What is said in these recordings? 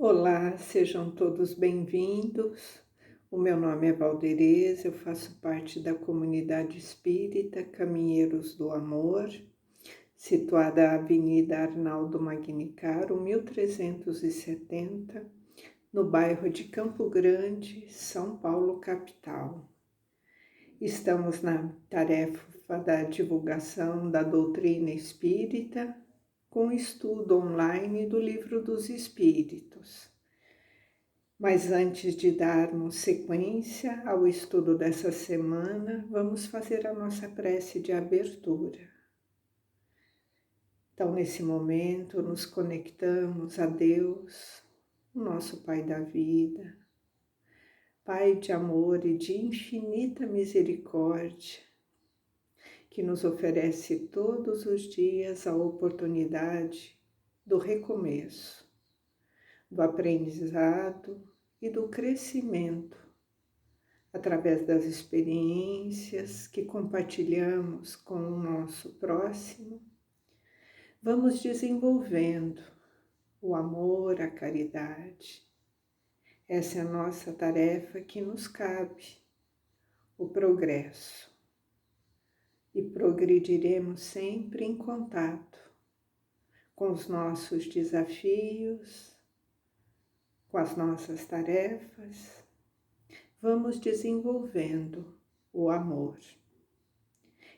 Olá, sejam todos bem-vindos. O meu nome é Valdereza, eu faço parte da comunidade espírita Caminheiros do Amor, situada à Avenida Arnaldo Magnicaro, 1370, no bairro de Campo Grande, São Paulo, capital. Estamos na tarefa da divulgação da doutrina espírita, com estudo online do Livro dos Espíritos. Mas antes de darmos sequência ao estudo dessa semana, vamos fazer a nossa prece de abertura. Então, nesse momento, nos conectamos a Deus, o nosso Pai da vida, Pai de amor e de infinita misericórdia, que nos oferece todos os dias a oportunidade do recomeço, do aprendizado e do crescimento, através das experiências que compartilhamos com o nosso próximo. Vamos desenvolvendo o amor, a caridade. Essa é a nossa tarefa que nos cabe, o progresso. E progrediremos sempre em contato com os nossos desafios, com as nossas tarefas. Vamos desenvolvendo o amor.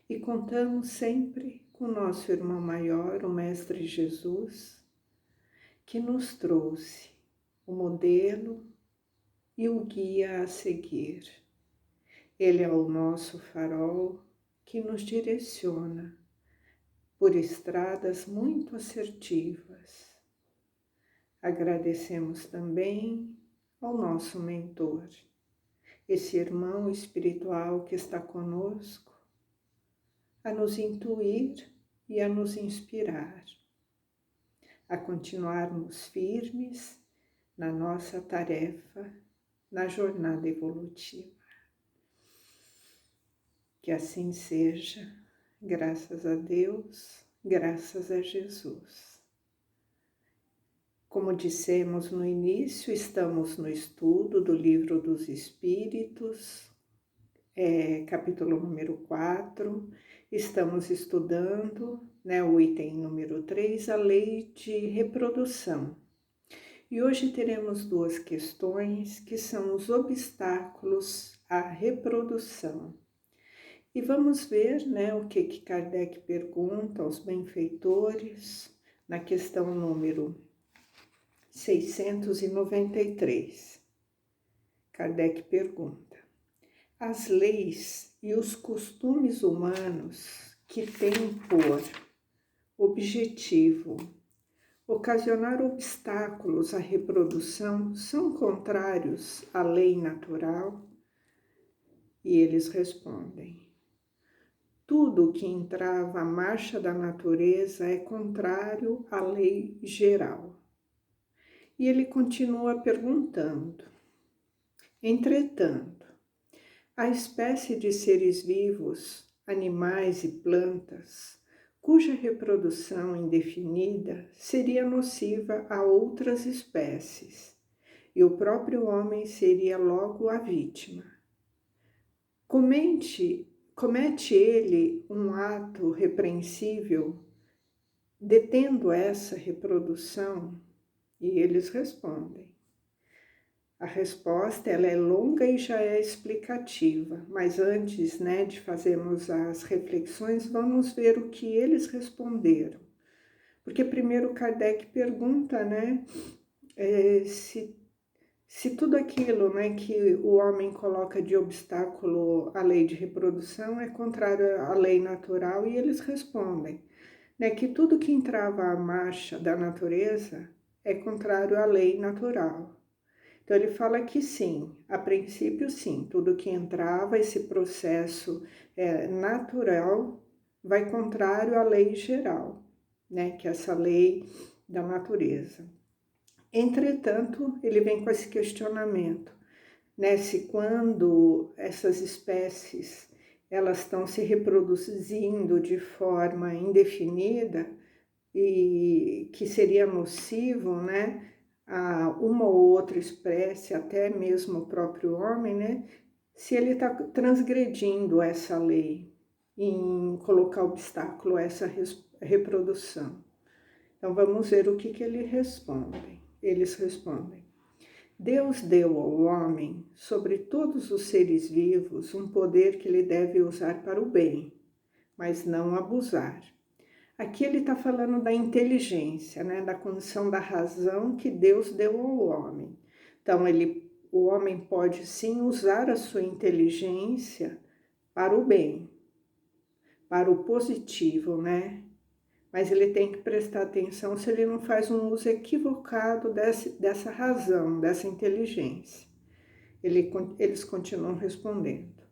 E contamos sempre com o nosso irmão maior, o Mestre Jesus, que nos trouxe o modelo e o guia a seguir. Ele é o nosso farol que nos direciona por estradas muito assertivas. Agradecemos também ao nosso mentor, esse irmão espiritual que está conosco, a nos intuir e a nos inspirar, a continuarmos firmes na nossa tarefa, na jornada evolutiva. Que assim seja, graças a Deus, graças a Jesus. Como dissemos no início, estamos no estudo do Livro dos Espíritos, capítulo número 4, estamos estudando o item número 3, a lei de reprodução. E hoje teremos duas questões que são os obstáculos à reprodução. E vamos ver o que Kardec pergunta aos benfeitores na questão número 693. Kardec pergunta: as leis e os costumes humanos que têm por objetivo ocasionar obstáculos à reprodução são contrários à lei natural? E eles respondem: tudo que entrava a marcha da natureza é contrário à lei geral. E ele continua perguntando: entretanto, a espécie de seres vivos, animais e plantas, cuja reprodução indefinida seria nociva a outras espécies, e o próprio homem seria logo a vítima. Comete ele um ato repreensível, detendo essa reprodução? E eles respondem. A resposta ela é longa e já é explicativa, mas antes de fazermos as reflexões, vamos ver o que eles responderam. Porque primeiro Kardec pergunta se tudo aquilo que o homem coloca de obstáculo à lei de reprodução é contrário à lei natural, e eles respondem que tudo que entrava à marcha da natureza é contrário à lei natural. Então ele fala que sim, a princípio sim, tudo que entrava, esse processo natural, vai contrário à lei geral, que é essa lei da natureza. Entretanto, ele vem com esse questionamento, se quando essas espécies elas estão se reproduzindo de forma indefinida e que seria nocivo, uma ou outra espécie, até mesmo o próprio homem, né? Se ele está transgredindo essa lei em colocar obstáculo a essa reprodução. Então vamos ver o que eles respondem. Deus deu ao homem, sobre todos os seres vivos, um poder que ele deve usar para o bem, mas não abusar. Aqui ele está falando da inteligência, né? Da condição da razão que Deus deu ao homem. Então, o homem pode sim usar a sua inteligência para o bem, para o positivo, né? Mas ele tem que prestar atenção se ele não faz um uso equivocado dessa razão, dessa inteligência. Eles continuam respondendo.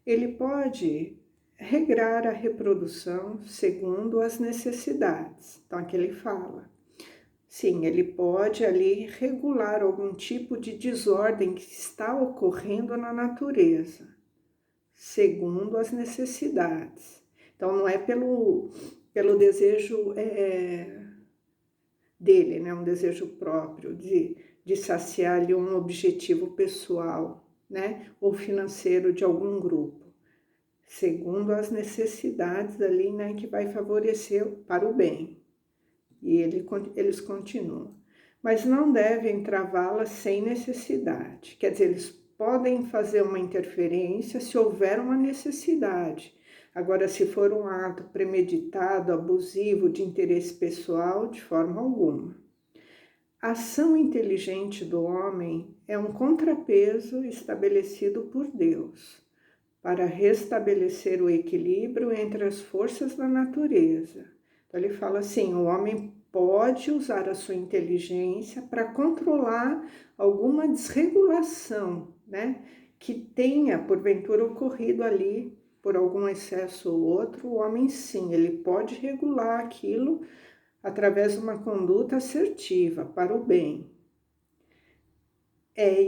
Ele pode regrar a reprodução segundo as necessidades. Então, aqui ele fala. Sim, ele pode ali regular algum tipo de desordem que está ocorrendo na natureza, segundo as necessidades. Então, não é pelo desejo dele, né? Um desejo próprio de saciar ali um objetivo pessoal, né? Ou financeiro de algum grupo. Segundo as necessidades ali, né, que vai favorecer para o bem. E eles continuam. Mas não devem travá-la sem necessidade. Quer dizer, eles podem fazer uma interferência se houver uma necessidade. Agora, se for um ato premeditado, abusivo, de interesse pessoal, de forma alguma. A ação inteligente do homem é um contrapeso estabelecido por Deus, para restabelecer o equilíbrio entre as forças da natureza. Então ele fala assim, o homem pode usar a sua inteligência para controlar alguma desregulação, né, que tenha porventura ocorrido ali por algum excesso ou outro. O homem sim, ele pode regular aquilo através de uma conduta assertiva para o bem. É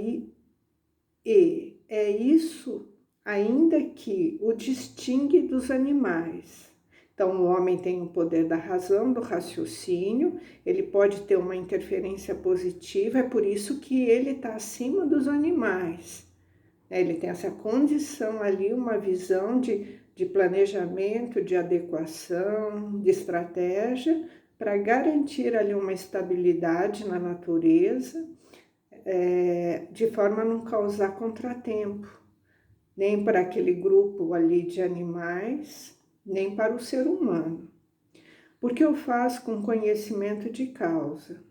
isso ainda que o distingue dos animais. Então, o homem tem o poder da razão, do raciocínio, ele pode ter uma interferência positiva, é por isso que ele está acima dos animais. Ele tem essa condição ali, uma visão de planejamento, de adequação, de estratégia, para garantir ali uma estabilidade na natureza, de forma a não causar contratempo, nem para aquele grupo ali de animais, nem para o ser humano. Porque o faz com conhecimento de causa.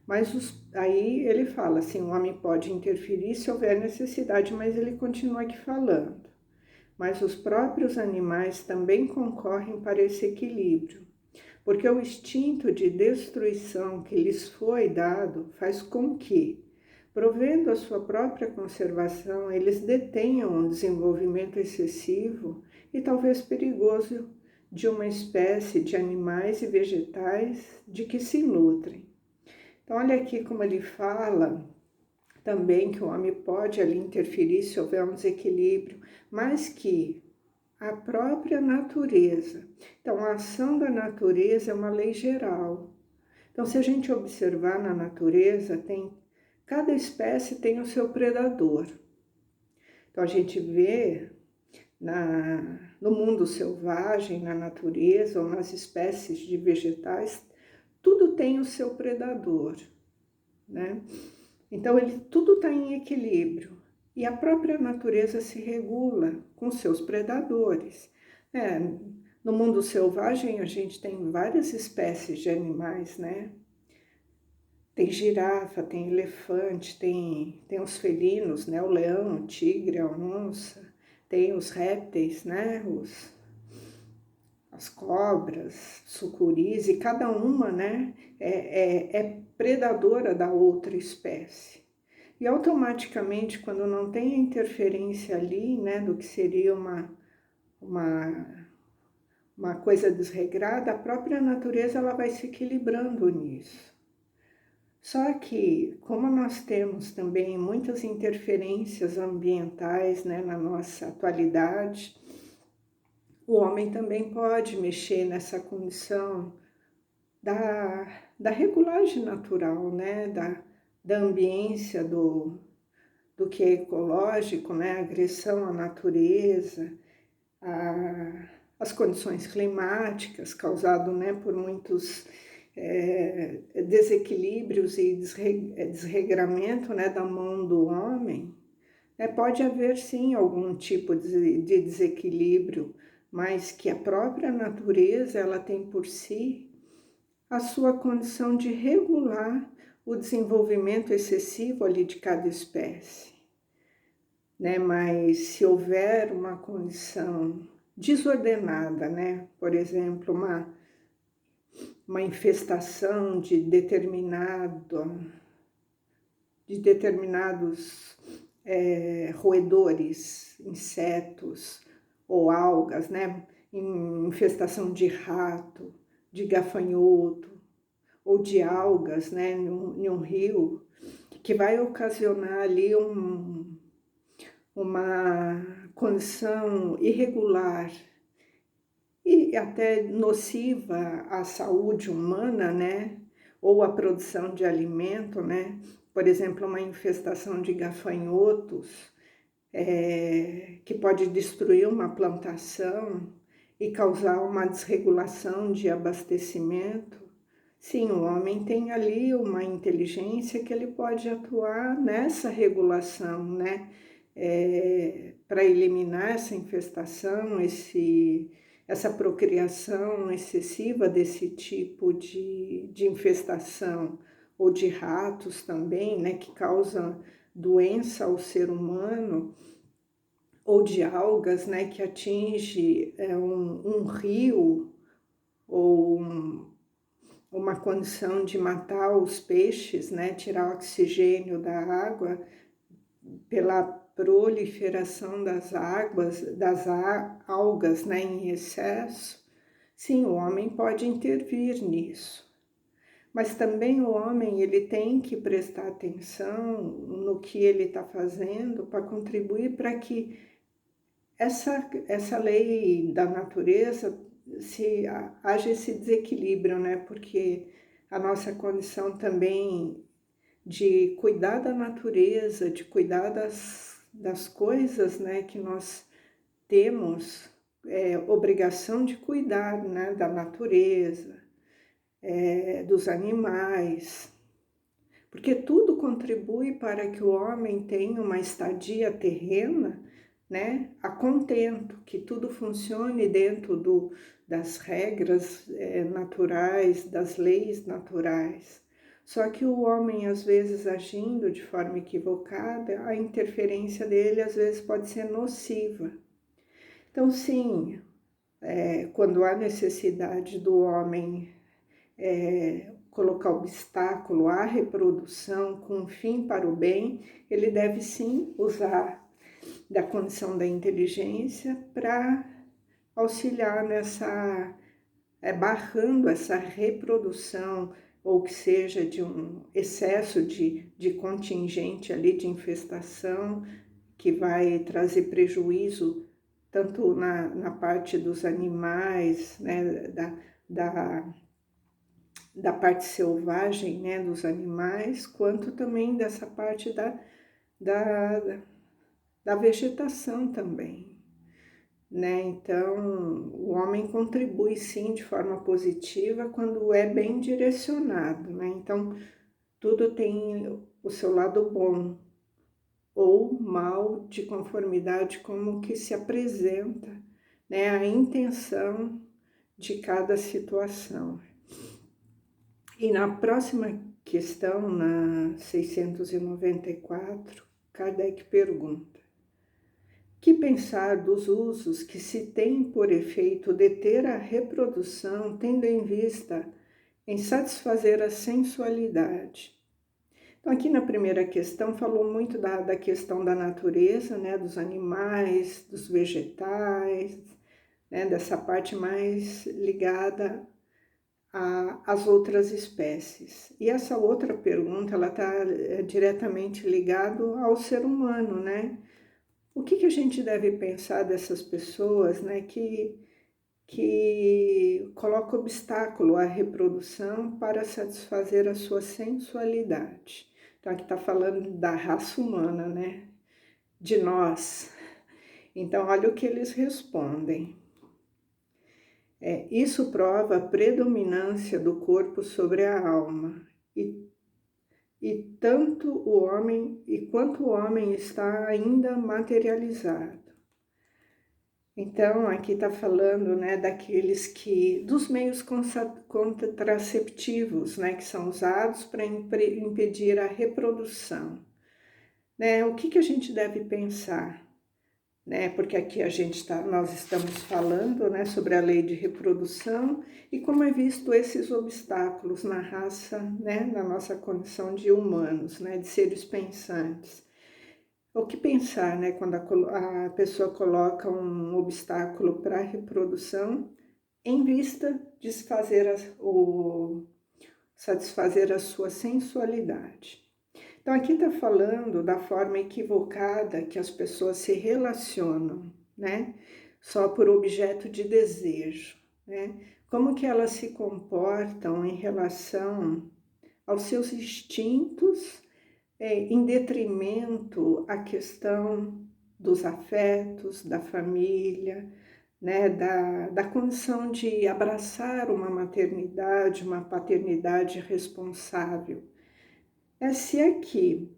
Mas aí ele fala assim, o homem pode interferir se houver necessidade, mas ele continua aqui falando. Mas os próprios animais também concorrem para esse equilíbrio, porque o instinto de destruição que lhes foi dado faz com que, provendo a sua própria conservação, eles detenham um desenvolvimento excessivo e talvez perigoso de uma espécie de animais e vegetais de que se nutrem. Então, olha aqui como ele fala também que o homem pode ali interferir se houver um desequilíbrio, mas que a própria natureza. Então, a ação da natureza é uma lei geral. Então, se a gente observar na natureza, cada espécie tem o seu predador. Então, a gente vê no mundo selvagem, na natureza ou nas espécies de vegetais, tudo tem o seu predador, né? Então, tudo está em equilíbrio e a própria natureza se regula com seus predadores. No mundo selvagem, a gente tem várias espécies de animais, né? Tem girafa, tem elefante, tem os felinos, né? O leão, o tigre, a onça, tem os répteis, né? As cobras, sucuris, e cada uma, né, é predadora da outra espécie. E automaticamente, quando não tem a interferência ali, né, do que seria uma coisa desregrada, a própria natureza ela vai se equilibrando nisso. Só que, como nós temos também muitas interferências ambientais, né, na nossa atualidade, o homem também pode mexer nessa condição da regulagem natural, né? Da ambiência, do que é ecológico, né? A agressão à natureza, as condições climáticas causadas, né, por muitos desequilíbrios e desregramento, né, da mão do homem. Pode haver sim algum tipo de desequilíbrio, mas que a própria natureza ela tem por si a sua condição de regular o desenvolvimento excessivo ali de cada espécie, né? Mas se houver uma condição desordenada, né? Por exemplo, uma infestação de determinados roedores, insetos ou algas, né? Infestação de rato, de gafanhoto ou de algas, né? Em um rio, que vai ocasionar ali uma condição irregular e até nociva à saúde humana, né? Ou à produção de alimento, né? Por exemplo, uma infestação de gafanhotos que pode destruir uma plantação e causar uma desregulação de abastecimento. Sim, o homem tem ali uma inteligência que ele pode atuar nessa regulação, né? Para eliminar essa infestação, essa procriação excessiva desse tipo de infestação, ou de ratos também, né? Que causam doença ao ser humano, ou de algas, né? Que atinge um rio ou uma condição de matar os peixes, né? Tirar o oxigênio da água pela proliferação das algas, né? Em excesso. Sim, o homem pode intervir nisso. Mas também o homem ele tem que prestar atenção no que ele está fazendo para contribuir para que essa lei da natureza haja esse desequilíbrio, né? Porque a nossa condição também de cuidar da natureza, de cuidar das coisas, né, que nós temos obrigação de cuidar, né, da natureza, dos animais, porque tudo contribui para que o homem tenha uma estadia terrena, né, a contento, que tudo funcione dentro das regras naturais, das leis naturais. Só que o homem, às vezes, agindo de forma equivocada, a interferência dele, às vezes, pode ser nociva. Então, sim, quando há necessidade do homem colocar obstáculo à reprodução com um fim para o bem, ele deve sim usar da condição da inteligência para auxiliar barrando essa reprodução, ou que seja de um excesso de contingente ali de infestação, que vai trazer prejuízo tanto na parte dos animais, né, da parte selvagem, né, dos animais, quanto também dessa parte da vegetação também, né? Então, o homem contribui sim de forma positiva quando é bem direcionado, né? Então, tudo tem o seu lado bom ou mal de conformidade como que se apresenta, né? A intenção de cada situação. E na próxima questão, na 694, Kardec pergunta: que pensar dos usos que se tem por efeito deter a reprodução, tendo em vista em satisfazer a sensualidade? Então, aqui na primeira questão, falou muito da questão da natureza, né, dos animais, dos vegetais, né, dessa parte mais ligada às outras espécies. E essa outra pergunta, ela está diretamente ligada ao ser humano, né? O que a gente deve pensar dessas pessoas, né, que que coloca obstáculo à reprodução para satisfazer a sua sensualidade. Então, aqui está falando da raça humana, né? De nós. Então, olha o que eles respondem. Isso prova a predominância do corpo sobre a alma, e tanto o homem, e quanto o homem está ainda materializado. Então, aqui está falando, né, dos meios contraceptivos, né, que são usados para impedir a reprodução. Né? O que a gente deve pensar? Né? Porque aqui nós estamos falando, né, sobre a lei de reprodução e como é visto esses obstáculos na raça, né, na nossa condição de humanos, né, de seres pensantes. O que pensar, né, quando a pessoa coloca um obstáculo para a reprodução em vista de satisfazer a sua sensualidade. Então, aqui está falando da forma equivocada que as pessoas se relacionam, né, só por objeto de desejo, né, como que elas se comportam em relação aos seus instintos, em detrimento à questão dos afetos, da família, né, da condição de abraçar uma maternidade, uma paternidade responsável. Se aqui,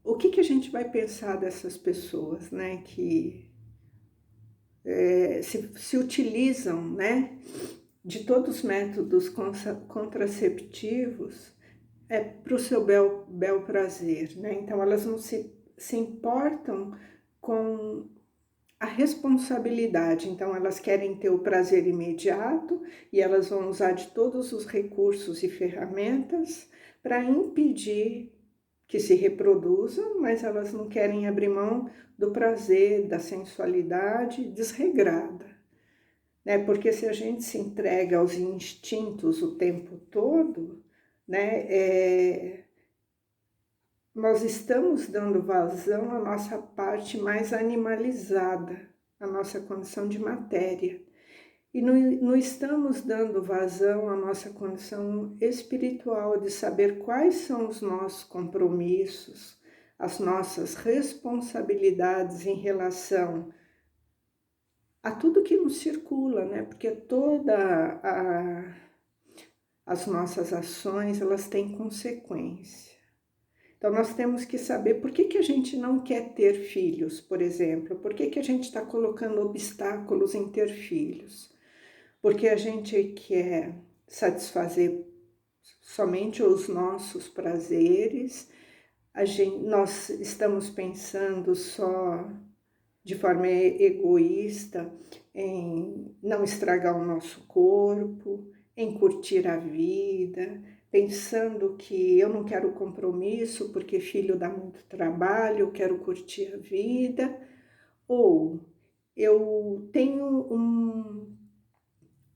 o que a gente vai pensar dessas pessoas, né, que se utilizam, né, de todos os métodos contraceptivos para o seu bel prazer, né? Então elas não se importam com a responsabilidade, então elas querem ter o prazer imediato e elas vão usar de todos os recursos e ferramentas para impedir que se reproduzam, mas elas não querem abrir mão do prazer, da sensualidade desregrada, né? Porque se a gente se entrega aos instintos o tempo todo, né, nós estamos dando vazão à nossa parte mais animalizada, à nossa condição de matéria. E não estamos dando vazão à nossa condição espiritual de saber quais são os nossos compromissos, as nossas responsabilidades em relação a tudo que nos circula, né? Porque as nossas ações, elas têm consequência. Então, nós temos que saber por que a gente não quer ter filhos, por exemplo. Por que a gente está colocando obstáculos em ter filhos? Porque a gente quer satisfazer somente os nossos prazeres, nós estamos pensando só de forma egoísta em não estragar o nosso corpo, em curtir a vida, pensando que eu não quero compromisso porque filho dá muito trabalho, eu quero curtir a vida, ou eu tenho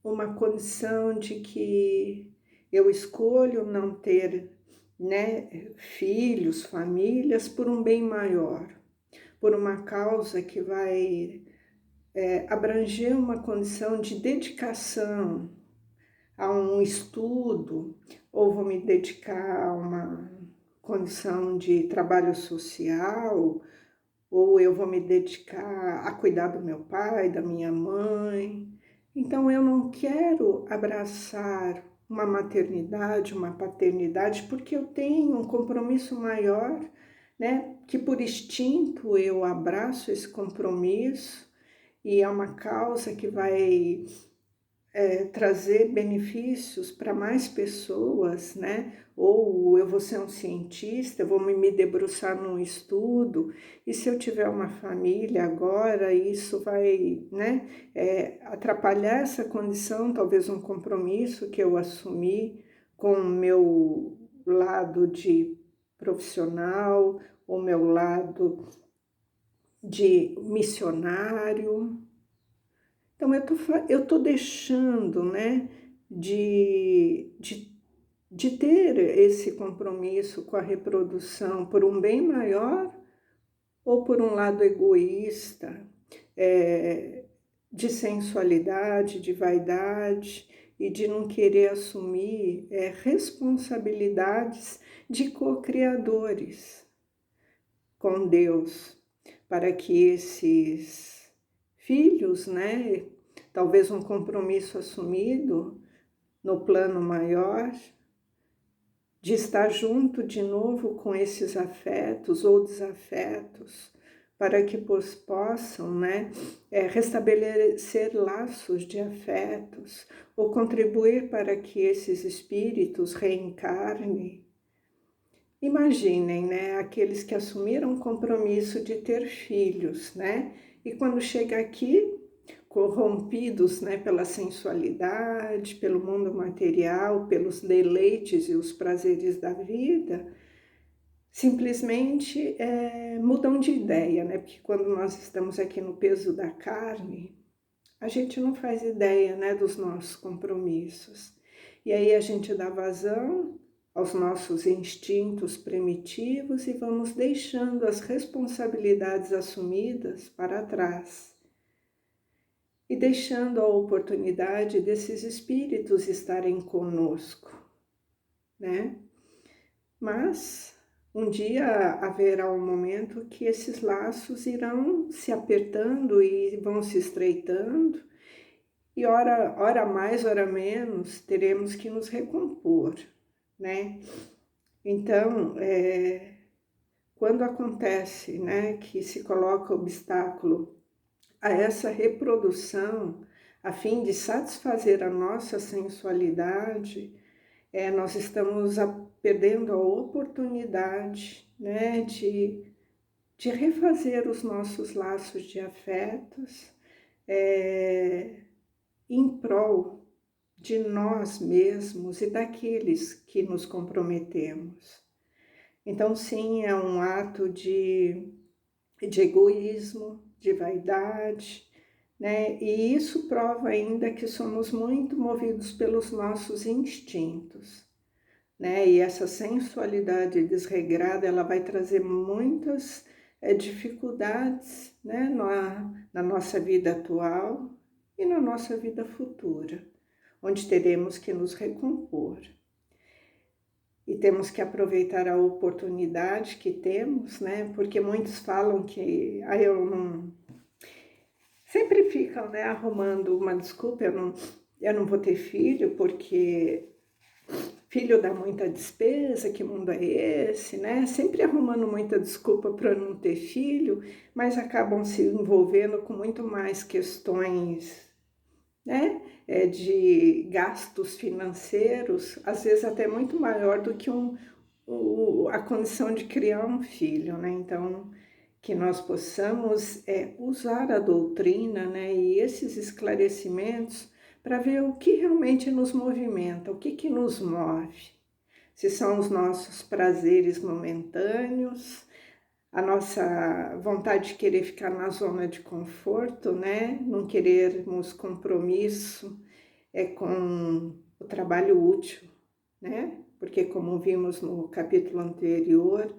uma condição de que eu escolho não ter, né, filhos, famílias por um bem maior, por uma causa que vai abranger uma condição de dedicação a um estudo, ou vou me dedicar a uma condição de trabalho social, ou eu vou me dedicar a cuidar do meu pai, da minha mãe. Então eu não quero abraçar uma maternidade, uma paternidade, porque eu tenho um compromisso maior, né? Que por instinto eu abraço esse compromisso e é uma causa que vai trazer benefícios para mais pessoas, né? Ou eu vou ser um cientista, eu vou me debruçar num estudo, e se eu tiver uma família agora, isso vai, né, atrapalhar essa condição, talvez um compromisso que eu assumi com o meu lado de profissional, o meu lado de missionário. Então, eu tô deixando, né, de ter esse compromisso com a reprodução por um bem maior ou por um lado egoísta, de sensualidade, de vaidade e de não querer assumir responsabilidades de co-criadores com Deus, para que esses filhos, né, talvez um compromisso assumido no plano maior, de estar junto de novo com esses afetos ou desafetos, para que possam, né, restabelecer laços de afetos, ou contribuir para que esses espíritos reencarnem. Imaginem, né, aqueles que assumiram o compromisso de ter filhos, né, e quando chega aqui, corrompidos, né, pela sensualidade, pelo mundo material, pelos deleites e os prazeres da vida, simplesmente mudam de ideia, né? Porque quando nós estamos aqui no peso da carne, a gente não faz ideia, né, dos nossos compromissos. E aí a gente dá vazão aos nossos instintos primitivos e vamos deixando as responsabilidades assumidas para trás. E deixando a oportunidade desses espíritos estarem conosco, né? Mas um dia haverá um momento que esses laços irão se apertando e vão se estreitando, e ora mais, ora menos, teremos que nos recompor, né? Então, quando acontece, né, que se coloca obstáculo a essa reprodução, a fim de satisfazer a nossa sensualidade, nós estamos perdendo a oportunidade, né, de refazer os nossos laços de afetos em prol de nós mesmos e daqueles que nos comprometemos. Então, sim, é um ato de egoísmo, de vaidade, né? E isso prova ainda que somos muito movidos pelos nossos instintos, né? E essa sensualidade desregrada, ela vai trazer muitas dificuldades, né? Na nossa vida atual e na nossa vida futura, onde teremos que nos recompor. E temos que aproveitar a oportunidade que temos, né? Porque muitos falam que eu não... Sempre ficam, né, arrumando uma desculpa, eu não vou ter filho porque filho dá muita despesa, que mundo é esse, né? Sempre arrumando muita desculpa para não ter filho, mas acabam se envolvendo com muito mais questões, né, de gastos financeiros, às vezes até muito maior do que a condição de criar um filho, né? Então, que nós possamos usar a doutrina, né, e esses esclarecimentos para ver o que realmente nos movimenta, o que nos move. Se são os nossos prazeres momentâneos, a nossa vontade de querer ficar na zona de conforto, né? Não querermos compromisso com o trabalho útil, né? Porque como vimos no capítulo anterior,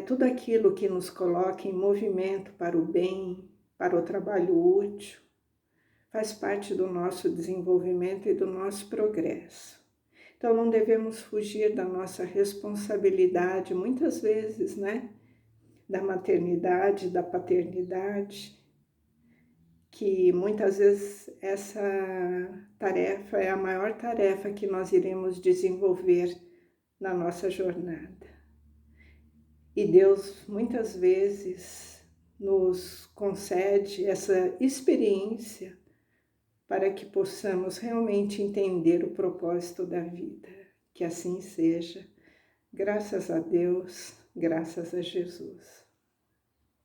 tudo aquilo que nos coloca em movimento para o bem, para o trabalho útil, faz parte do nosso desenvolvimento e do nosso progresso. Então não devemos fugir da nossa responsabilidade, muitas vezes, né? Da maternidade, da paternidade, que muitas vezes essa tarefa é a maior tarefa que nós iremos desenvolver na nossa jornada. E Deus muitas vezes nos concede essa experiência para que possamos realmente entender o propósito da vida. Que assim seja. Graças a Deus, graças a Jesus.